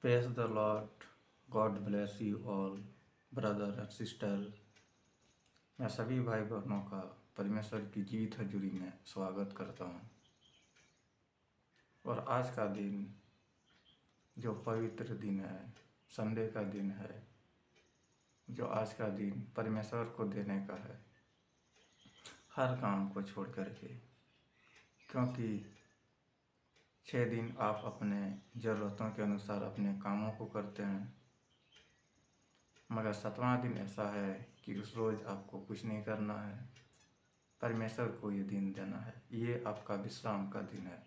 Praise the Lord. God bless you all, brother and sister. मैं सभी भाई बहनों का परमेश्वर की जीवित हजूरी में स्वागत करता हूँ। और आज का दिन जो पवित्र दिन है, संडे का दिन है, जो आज का दिन परमेश्वर को देने का है, हर काम को छोड़ करके, क्योंकि 6 दिन आप अपने ज़रूरतों के अनुसार अपने कामों को करते हैं, मगर 7वां दिन ऐसा है कि उस रोज़ आपको कुछ नहीं करना है, परमेश्वर को ये दिन देना है, ये आपका विश्राम का दिन है।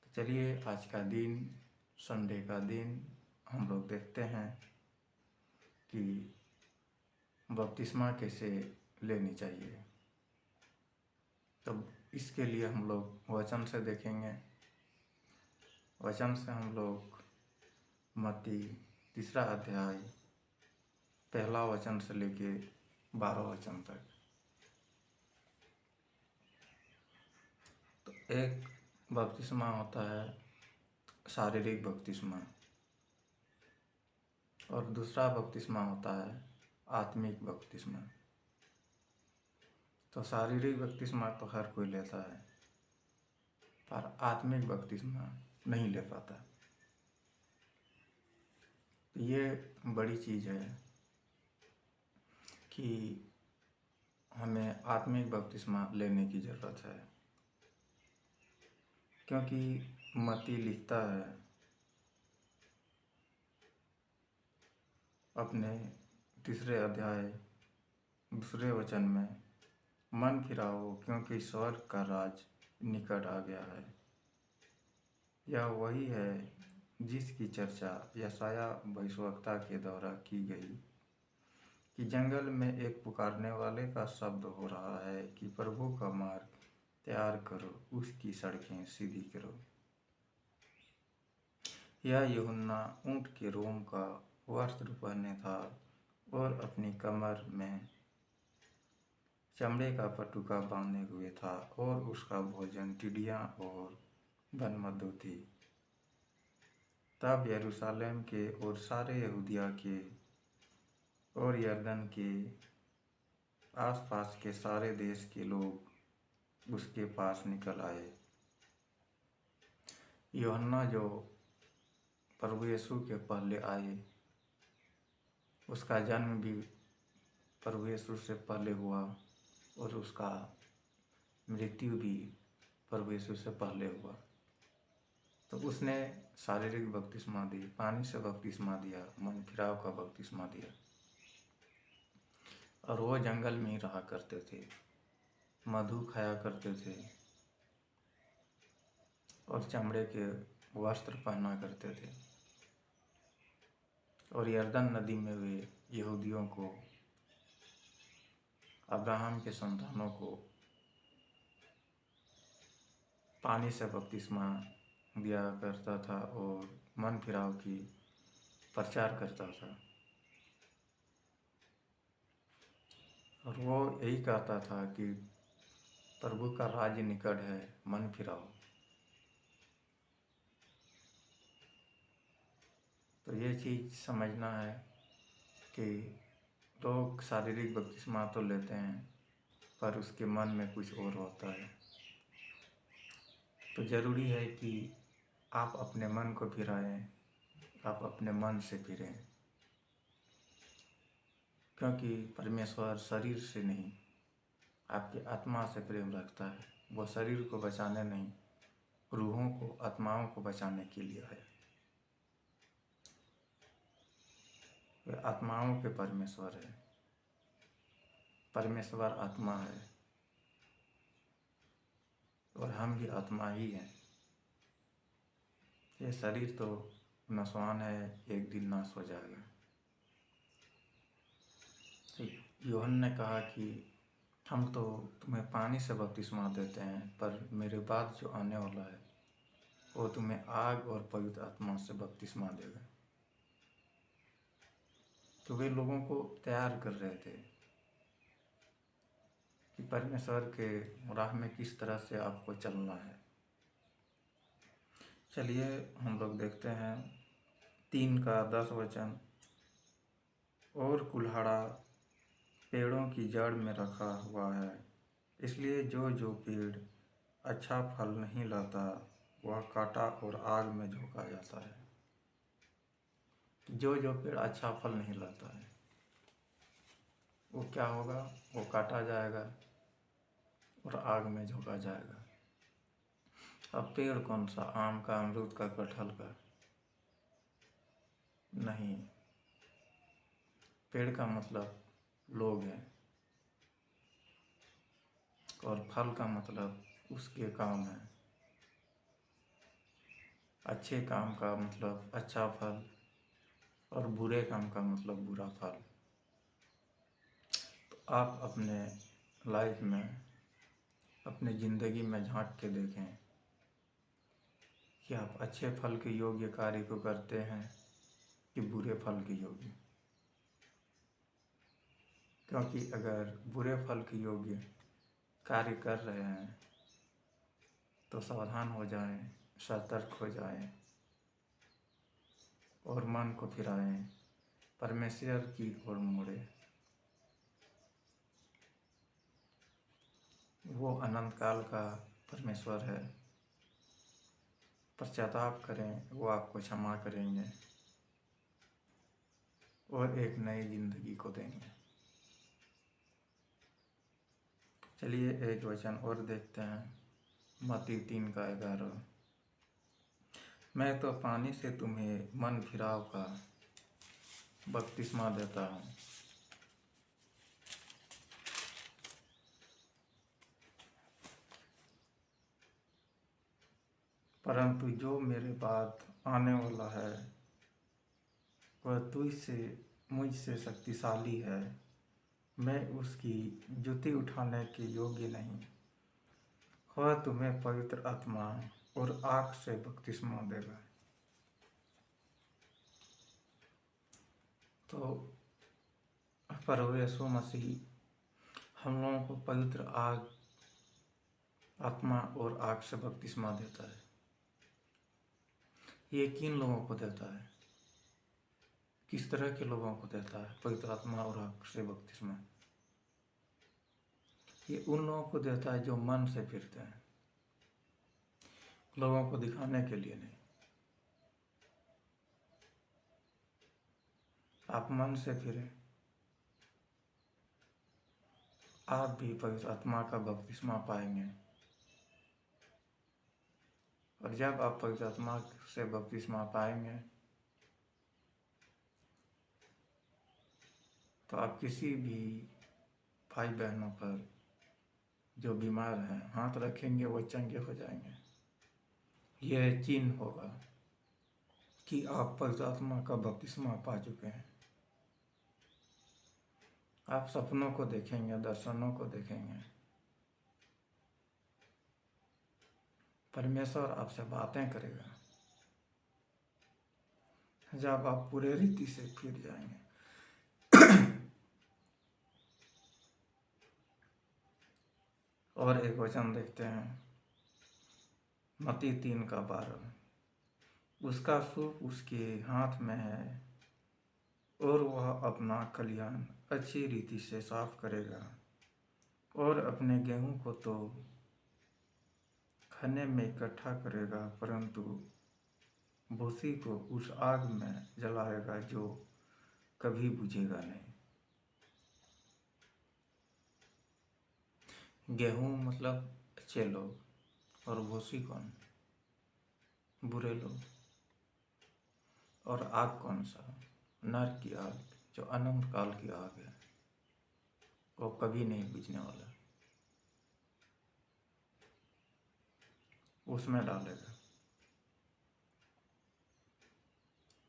तो चलिए आज का दिन, संडे का दिन, हम लोग देखते हैं कि बपतिस्मा कैसे लेनी चाहिए। तो इसके लिए हम लोग वचन से देखेंगे। वचन से हम लोग मत्ती 3 अध्याय 1 वचन से लेके 12 वचन तक। तो एक बपतिस्मा होता है शारीरिक बपतिस्मा, और दूसरा बपतिस्मा होता है आत्मिक बपतिस्मा। तो शारीरिक बपतिस्मा तो हर कोई लेता है, पर आत्मिक बपतिस्मा नहीं ले पाता। तो ये बड़ी चीज़ है कि हमें आत्मिक बपतिस्मा लेने की ज़रूरत है, क्योंकि मत्ती लिखता है अपने 3 अध्याय 2 वचन में, मन फिराओ क्योंकि स्वर्ग का राज निकट आ गया है। यह वही है जिसकी चर्चा यशाया भविष्यवक्ता के द्वारा की गई कि जंगल में एक पुकारने वाले का शब्द हो रहा है कि प्रभु का मार्ग तैयार करो, उसकी सड़कें सीधी करो। यह यूहन्ना ऊँट के रोम का वस्त्र पहने था और अपनी कमर में चमड़े का पटुका बांधे हुए था, और उसका भोजन टिड्डियाँ और वनमधु थी। तब यरूशलेम के और सारे यहूदिया के और यरदन के आसपास के सारे देश के लोग उसके पास निकल आए। यूहन्ना जो प्रभु यीशु के पहले आए, उसका जन्म भी प्रभु यीशु से पहले हुआ और उसका मृत्यु भी प्रभु यीशु से पहले हुआ। तो उसने शारीरिक बपतिस्मा दी, पानी से बपतिस्मा दिया, मन फिराव का बपतिस्मा दिया, और वो जंगल में ही रहा करते थे, मधु खाया करते थे और चमड़े के वस्त्र पहना करते थे। और यरदन नदी में वे यहूदियों को, अब्राहम के संतानों को पानी से बपतिस्मा दिया करता था और मन फिराव की प्रचार करता था। और वो यही कहता था कि प्रभु का राज्य निकट है, मन फिराओ। तो ये चीज़ समझना है कि लोग शारीरिक बपतिस्मा तो लेते हैं, पर उसके मन में कुछ और होता है। तो ज़रूरी है कि आप अपने मन को फिराएं, आप अपने मन से फिरें, क्योंकि परमेश्वर शरीर से नहीं, आपकी आत्मा से प्रेम रखता है। वो शरीर को बचाने नहीं, रूहों को, आत्माओं को बचाने के लिए है। वे आत्माओं के परमेश्वर है, परमेश्वर आत्मा है, और हम भी आत्मा ही हैं। ये शरीर तो नश्वान है, एक दिन नाश हो जाएगा। यूहन्ना ने कहा कि हम तो तुम्हें पानी से बपतिस्मा देते हैं, पर मेरे बाद जो आने वाला है वो तुम्हें आग और पवित्र आत्मा से बपतिस्मा देगा। तो वे लोगों को तैयार कर रहे थे कि परमेश्वर के राह में किस तरह से आपको चलना है। चलिए हम लोग देखते हैं 3 का 10 वचन। और कुल्हाड़ा पेड़ों की जड़ में रखा हुआ है, इसलिए जो जो पेड़ अच्छा फल नहीं लाता वह काटा और आग में झोंका जाता है। जो जो पेड़ अच्छा फल नहीं लाता है वो क्या होगा, वो काटा जाएगा और आग में झोंका जाएगा। अब पेड़ कौन सा, आम का, अमरूद का, कटहल का? नहीं, पेड़ का मतलब लोग हैं, और फल का मतलब उसके काम है। अच्छे काम का मतलब अच्छा फल, और बुरे काम का मतलब बुरा फल। तो आप अपने लाइफ में, अपने ज़िंदगी में झांक के देखें कि आप अच्छे फल के योग्य कार्य को करते हैं कि बुरे फल के योग्य। क्योंकि अगर बुरे फल के योग्य कार्य कर रहे हैं तो सावधान हो जाएं, सतर्क हो जाएं और मन को फिराएं, परमेश्वर की ओर मुड़े। वो अनंत काल का परमेश्वर है। पश्चाताप करें, वो आपको क्षमा करेंगे और एक नई जिंदगी को देंगे। चलिए एक वचन और देखते हैं, मत्ती 3 का 11। मैं तो पानी से तुम्हें मन फिराव का बपतिस्मा देता हूँ, परंतु जो मेरे बाद आने वाला है वह मुझसे शक्तिशाली है। मैं उसकी जूती उठाने के योग्य नहीं। वह तुम्हें पवित्र आत्मा और आग से बपतिस्मा देगा। तो प्रभु यीशु मसीह हम लोगों को पवित्र आग, आत्मा और आग से बपतिस्मा देता है। ये किन लोगों को देता है, किस तरह के लोगों को देता है पवित्र आत्मा और आग से बपतिस्मा? ये उन लोगों को देता है जो मन से फिरते हैं, लोगों को दिखाने के लिए नहीं। आप मन से फिरें, आप भी पवित्र आत्मा का बपतिस्मा पाएंगे। और जब आप पवित्र आत्मा से बपतिस्मा पाएंगे तो आप किसी भी भाई बहनों पर जो बीमार हैं हाथ रखेंगे, वो चंगे हो जाएंगे। यह चिन्ह होगा कि आप पवित्र आत्मा का बपतिस्मा पा चुके हैं। आप सपनों को देखेंगे, दर्शनों को देखेंगे, परमेश्वर आपसे बातें करेगा जब आप पूरे रीति से फिर जाएंगे। और एक वचन देखते हैं, मत्ती 3 का 12। उसका सूप उसके हाथ में है और वह अपना खलिहान अच्छी रीति से साफ करेगा और अपने गेहूं को तो खाने में इकट्ठा करेगा, परंतु भूसी को उस आग में जलाएगा जो कभी बुझेगा नहीं। गेहूं मतलब अच्छे लोग, और भूसी कौन? बुरे लोग। और आग कौन सा? नरक की आग, जो अनंत काल की आग है, वो कभी नहीं बुझने वाला, उसमें डालेगा।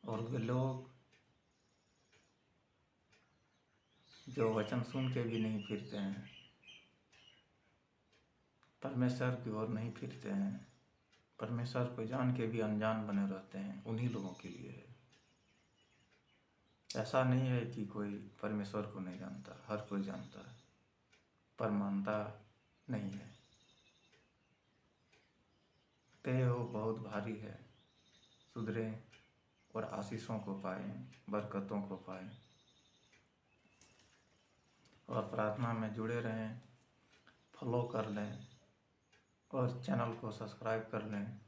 और वे लोग जो वचन सुन के भी नहीं फिरते हैं, परमेश्वर की ओर नहीं फिरते हैं, परमेश्वर को जान के भी अनजान बने रहते हैं, उन्हीं लोगों के लिए है। ऐसा नहीं है कि कोई परमेश्वर को नहीं जानता, हर कोई जानता है, पर मानता नहीं है। देह हो बहुत भारी है, सुधरे और आशीषों को पाएं, बरकतों को पाएं। और प्रार्थना में जुड़े रहें, फॉलो कर लें और चैनल को सब्सक्राइब कर लें।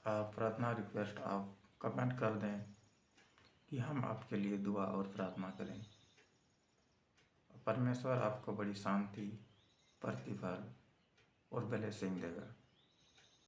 आप प्रार्थना रिक्वेस्ट आप कमेंट कर दें कि हम आपके लिए दुआ और प्रार्थना करें। परमेश्वर आपको बड़ी शांति, प्रतिफल और ब्लेसिंग देगा।